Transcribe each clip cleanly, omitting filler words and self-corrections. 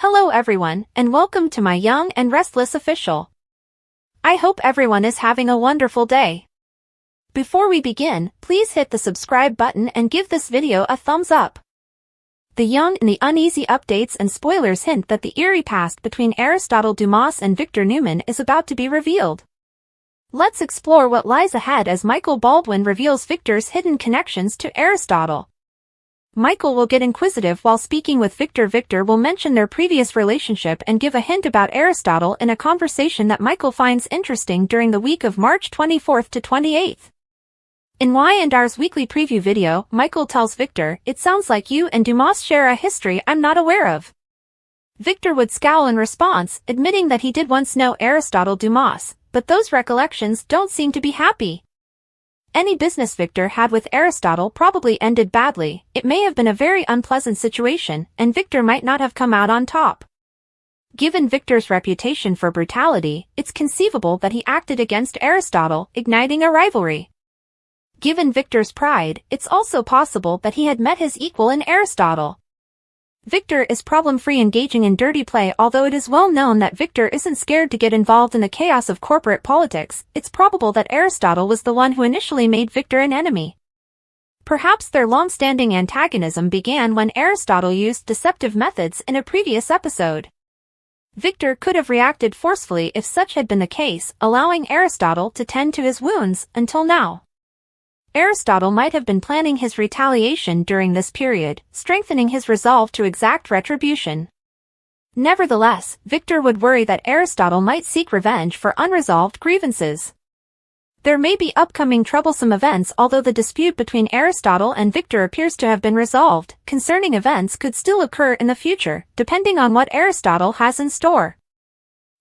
Hello everyone, and welcome to my Young and Restless official. I hope everyone is having a wonderful day. Before we begin, please hit the subscribe button and give this video a thumbs up. The Young and the Uneasy updates and spoilers hint that the eerie past between Aristotle Dumas and Victor Newman is about to be revealed. Let's explore what lies ahead as Michael Baldwin reveals Victor's hidden connections to Aristotle. Michael will get inquisitive while speaking with Victor. Victor will mention their previous relationship and give a hint about Aristotle in a conversation that Michael finds interesting during the week of March 24th to 28th. In Y&R's weekly preview video, Michael tells Victor, "It sounds like you and Dumas share a history I'm not aware of." Victor would scowl in response, admitting that he did once know Aristotle Dumas, but those recollections don't seem to be happy. Any business Victor had with Aristotle probably ended badly. It may have been a very unpleasant situation, and Victor might not have come out on top. Given Victor's reputation for brutality, it's conceivable that he acted against Aristotle, igniting a rivalry. Given Victor's pride, it's also possible that he had met his equal in Aristotle. Victor is problem-free, engaging in dirty play. Although it is well known that Victor isn't scared to get involved in the chaos of corporate politics, it's probable that Aristotle was the one who initially made Victor an enemy. Perhaps their long-standing antagonism began when Aristotle used deceptive methods in a previous episode. Victor could have reacted forcefully if such had been the case, allowing Aristotle to tend to his wounds until now. Aristotle might have been planning his retaliation during this period, strengthening his resolve to exact retribution. Nevertheless, Victor would worry that Aristotle might seek revenge for unresolved grievances. There may be upcoming troublesome events. Although the dispute between Aristotle and Victor appears to have been resolved, concerning events could still occur in the future, depending on what Aristotle has in store.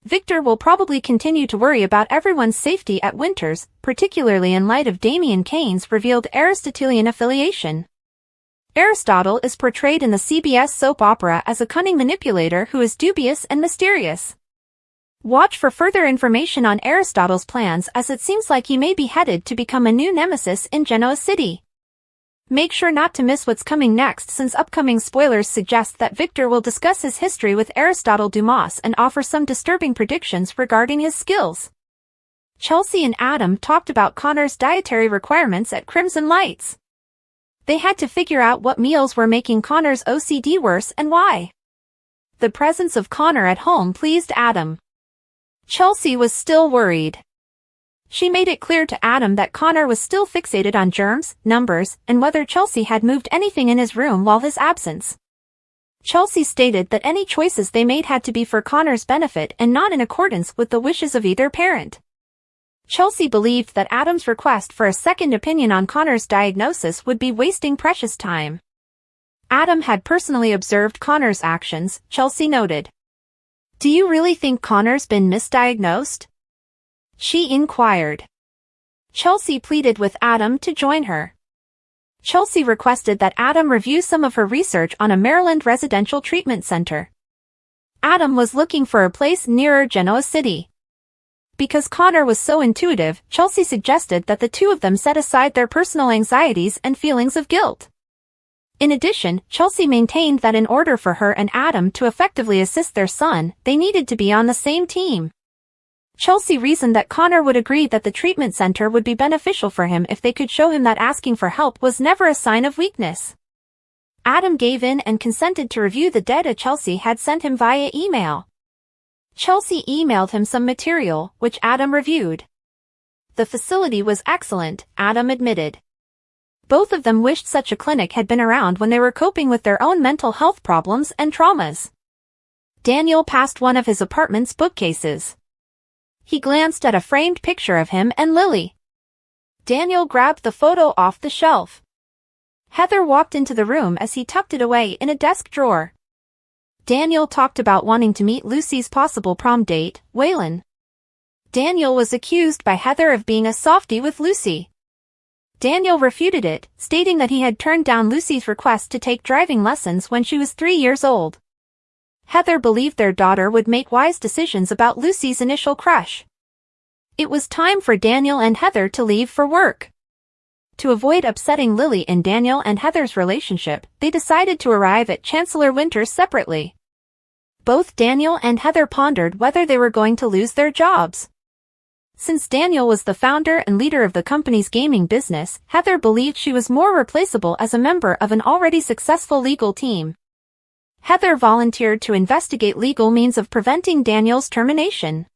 Victor will probably continue to worry about everyone's safety at Winters, particularly in light of Damian Kane's revealed Aristotelian affiliation. Aristotle is portrayed in the CBS soap opera as a cunning manipulator who is dubious and mysterious. Watch for further information on Aristotle's plans, as it seems like he may be headed to become a new nemesis in Genoa City. Make sure not to miss what's coming next, since upcoming spoilers suggest that Victor will discuss his history with Aristotle Dumas and offer some disturbing predictions regarding his skills. Chelsea and Adam talked about Connor's dietary requirements at Crimson Lights. They had to figure out what meals were making Connor's OCD worse and why. The presence of Connor at home pleased Adam. Chelsea was still worried. She made it clear to Adam that Connor was still fixated on germs, numbers, and whether Chelsea had moved anything in his room while his absence. Chelsea stated that any choices they made had to be for Connor's benefit and not in accordance with the wishes of either parent. Chelsea believed that Adam's request for a second opinion on Connor's diagnosis would be wasting precious time. Adam had personally observed Connor's actions, Chelsea noted. "Do you really think Connor's been misdiagnosed?" she inquired. Chelsea pleaded with Adam to join her. Chelsea requested that Adam review some of her research on a Maryland residential treatment center. Adam was looking for a place nearer Genoa City. Because Connor was so intuitive, Chelsea suggested that the two of them set aside their personal anxieties and feelings of guilt. In addition, Chelsea maintained that in order for her and Adam to effectively assist their son, they needed to be on the same team. Chelsea reasoned that Connor would agree that the treatment center would be beneficial for him if they could show him that asking for help was never a sign of weakness. Adam gave in and consented to review the data Chelsea had sent him via email. Chelsea emailed him some material, which Adam reviewed. The facility was excellent, Adam admitted. Both of them wished such a clinic had been around when they were coping with their own mental health problems and traumas. Daniel passed one of his apartment's bookcases. He glanced at a framed picture of him and Lily. Daniel grabbed the photo off the shelf. Heather walked into the room as he tucked it away in a desk drawer. Daniel talked about wanting to meet Lucy's possible prom date, Waylon. Daniel was accused by Heather of being a softie with Lucy. Daniel refuted it, stating that he had turned down Lucy's request to take driving lessons when she was 3 years old. Heather believed their daughter would make wise decisions about Lucy's initial crush. It was time for Daniel and Heather to leave for work. To avoid upsetting Lily in Daniel and Heather's relationship, they decided to arrive at Chancellor Winters separately. Both Daniel and Heather pondered whether they were going to lose their jobs. Since Daniel was the founder and leader of the company's gaming business, Heather believed she was more replaceable as a member of an already successful legal team. Heather volunteered to investigate legal means of preventing Daniel's termination.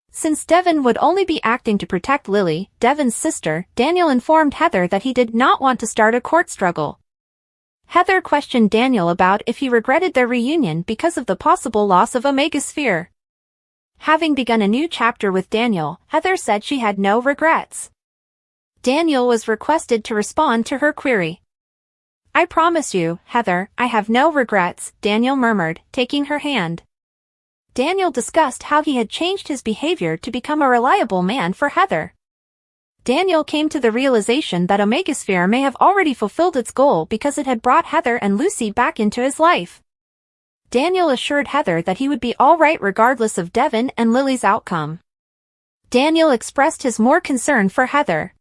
Since Devin would only be acting to protect Lily, Devin's sister, Daniel informed Heather that he did not want to start a court struggle. Heather questioned Daniel about if he regretted their reunion because of the possible loss of Omega Sphere. Having begun a new chapter with Daniel, Heather said she had no regrets. Daniel was requested to respond to her query. "I promise you, Heather, I have no regrets," Daniel murmured, taking her hand. Daniel discussed how he had changed his behavior to become a reliable man for Heather. Daniel came to the realization that Omega Sphere may have already fulfilled its goal because it had brought Heather and Lucy back into his life. Daniel assured Heather that he would be all right regardless of Devin and Lily's outcome. Daniel expressed his more concern for Heather.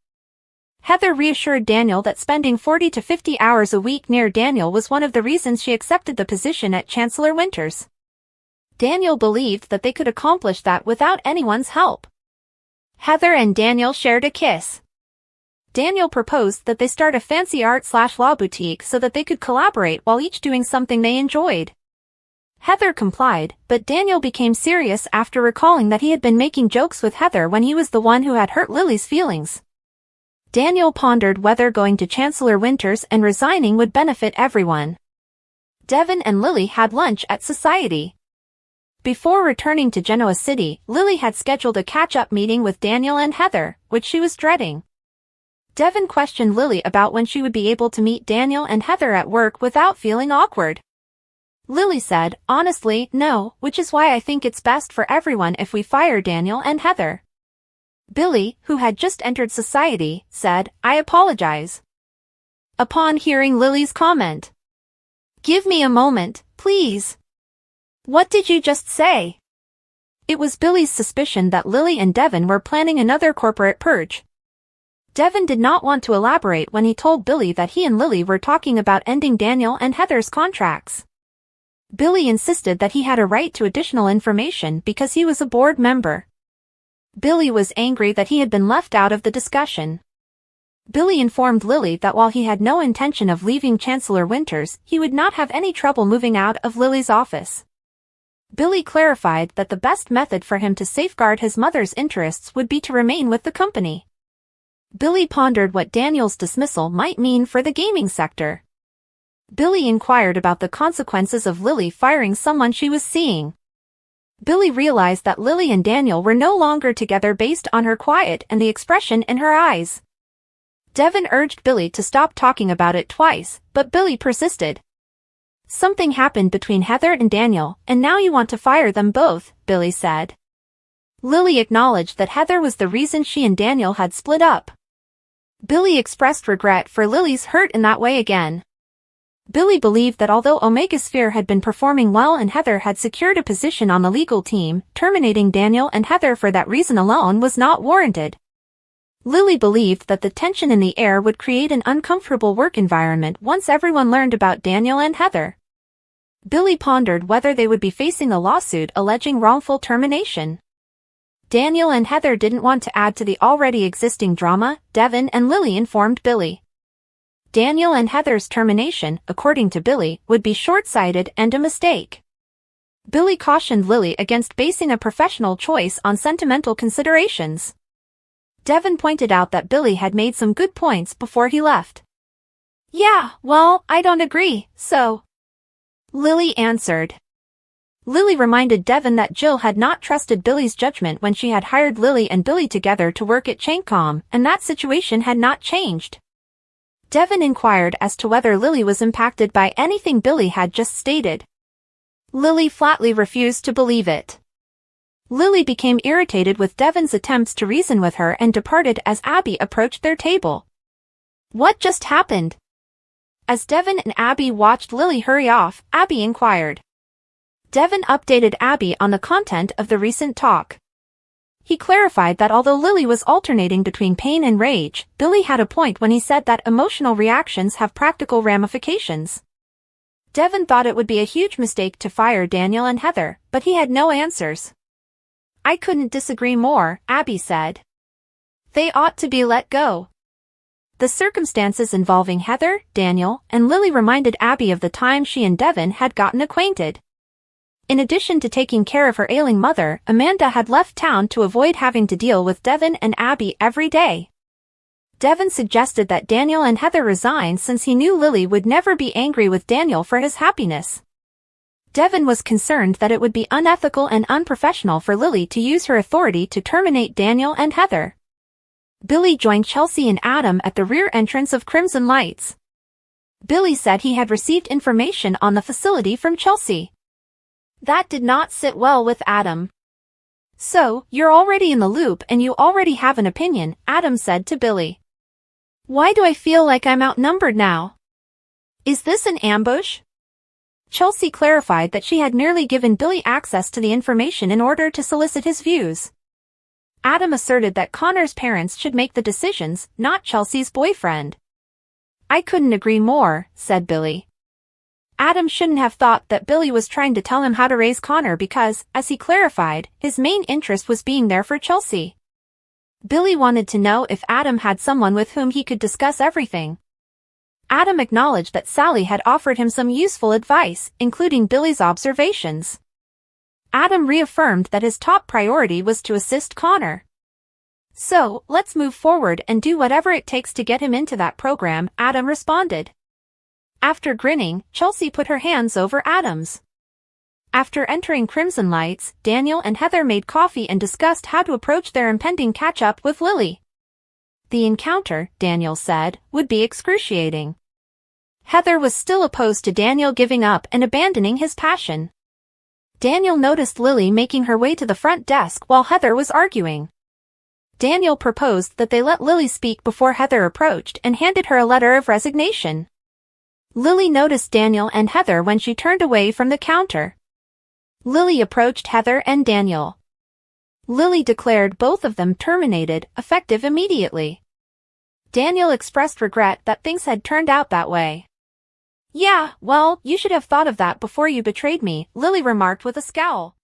Heather reassured Daniel that spending 40 to 50 hours a week near Daniel was one of the reasons she accepted the position at Chancellor Winters. Daniel believed that they could accomplish that without anyone's help. Heather and Daniel shared a kiss. Daniel proposed that they start a fancy art/law boutique so that they could collaborate while each doing something they enjoyed. Heather complied, but Daniel became serious after recalling that he had been making jokes with Heather when he was the one who had hurt Lily's feelings. Daniel pondered whether going to Chancellor Winters and resigning would benefit everyone. Devin and Lily had lunch at Society. Before returning to Genoa City, Lily had scheduled a catch-up meeting with Daniel and Heather, which she was dreading. Devin questioned Lily about when she would be able to meet Daniel and Heather at work without feeling awkward. Lily said, "Honestly, no, which is why I think it's best for everyone if we fire Daniel and Heather." Billy, who had just entered Society, said, "I apologize." Upon hearing Lily's comment, "Give me a moment, please. What did you just say?" It was Billy's suspicion that Lily and Devin were planning another corporate purge. Devin did not want to elaborate when he told Billy that he and Lily were talking about ending Daniel and Heather's contracts. Billy insisted that he had a right to additional information because he was a board member. Billy was angry that he had been left out of the discussion. Billy informed Lily that while he had no intention of leaving Chancellor Winters, he would not have any trouble moving out of Lily's office. Billy clarified that the best method for him to safeguard his mother's interests would be to remain with the company. Billy pondered what Daniel's dismissal might mean for the gaming sector. Billy inquired about the consequences of Lily firing someone she was seeing. Billy realized that Lily and Daniel were no longer together based on her quiet and the expression in her eyes. Devin urged Billy to stop talking about it twice, but Billy persisted. "Something happened between Heather and Daniel, and now you want to fire them both," Billy said. Lily acknowledged that Heather was the reason she and Daniel had split up. Billy expressed regret for Lily's hurt in that way again. Billy believed that although Omega Sphere had been performing well and Heather had secured a position on the legal team, terminating Daniel and Heather for that reason alone was not warranted. Lily believed that the tension in the air would create an uncomfortable work environment once everyone learned about Daniel and Heather. Billy pondered whether they would be facing a lawsuit alleging wrongful termination. Daniel and Heather didn't want to add to the already existing drama, Devin and Lily informed Billy. Daniel and Heather's termination, according to Billy, would be short-sighted and a mistake. Billy cautioned Lily against basing a professional choice on sentimental considerations. Devin pointed out that Billy had made some good points before he left. "Yeah, well, I don't agree, so," Lily answered. Lily reminded Devin that Jill had not trusted Billy's judgment when she had hired Lily and Billy together to work at Chaincom, and that situation had not changed. Devin inquired as to whether Lily was impacted by anything Billy had just stated. Lily flatly refused to believe it. Lily became irritated with Devin's attempts to reason with her and departed as Abby approached their table. "What just happened?" As Devin and Abby watched Lily hurry off, Abby inquired. Devin updated Abby on the content of the recent talk. He clarified that although Lily was alternating between pain and rage, Billy had a point when he said that emotional reactions have practical ramifications. Devin thought it would be a huge mistake to fire Daniel and Heather, but he had no answers. I couldn't disagree more, Abby said. They ought to be let go. The circumstances involving Heather, Daniel, and Lily reminded Abby of the time she and Devin had gotten acquainted. In addition to taking care of her ailing mother, Amanda had left town to avoid having to deal with Devin and Abby every day. Devin suggested that Daniel and Heather resign since he knew Lily would never be angry with Daniel for his happiness. Devin was concerned that it would be unethical and unprofessional for Lily to use her authority to terminate Daniel and Heather. Billy joined Chelsea and Adam at the rear entrance of Crimson Lights. Billy said he had received information on the facility from Chelsea. That did not sit well with Adam. So, you're already in the loop and you already have an opinion, Adam said to Billy. Why do I feel like I'm outnumbered now? Is this an ambush? Chelsea clarified that she had merely given Billy access to the information in order to solicit his views. Adam asserted that Connor's parents should make the decisions, not Chelsea's boyfriend. I couldn't agree more, said Billy. Adam shouldn't have thought that Billy was trying to tell him how to raise Connor because, as he clarified, his main interest was being there for Chelsea. Billy wanted to know if Adam had someone with whom he could discuss everything. Adam acknowledged that Sally had offered him some useful advice, including Billy's observations. Adam reaffirmed that his top priority was to assist Connor. So, let's move forward and do whatever it takes to get him into that program, Adam responded. After grinning, Chelsea put her hands over Adam's. After entering Crimson Lights, Daniel and Heather made coffee and discussed how to approach their impending catch-up with Lily. The encounter, Daniel said, would be excruciating. Heather was still opposed to Daniel giving up and abandoning his passion. Daniel noticed Lily making her way to the front desk while Heather was arguing. Daniel proposed that they let Lily speak before Heather approached and handed her a letter of resignation. Lily noticed Daniel and Heather when she turned away from the counter. Lily approached Heather and Daniel. Lily declared both of them terminated, effective immediately. Daniel expressed regret that things had turned out that way. Yeah, well, you should have thought of that before you betrayed me, Lily remarked with a scowl.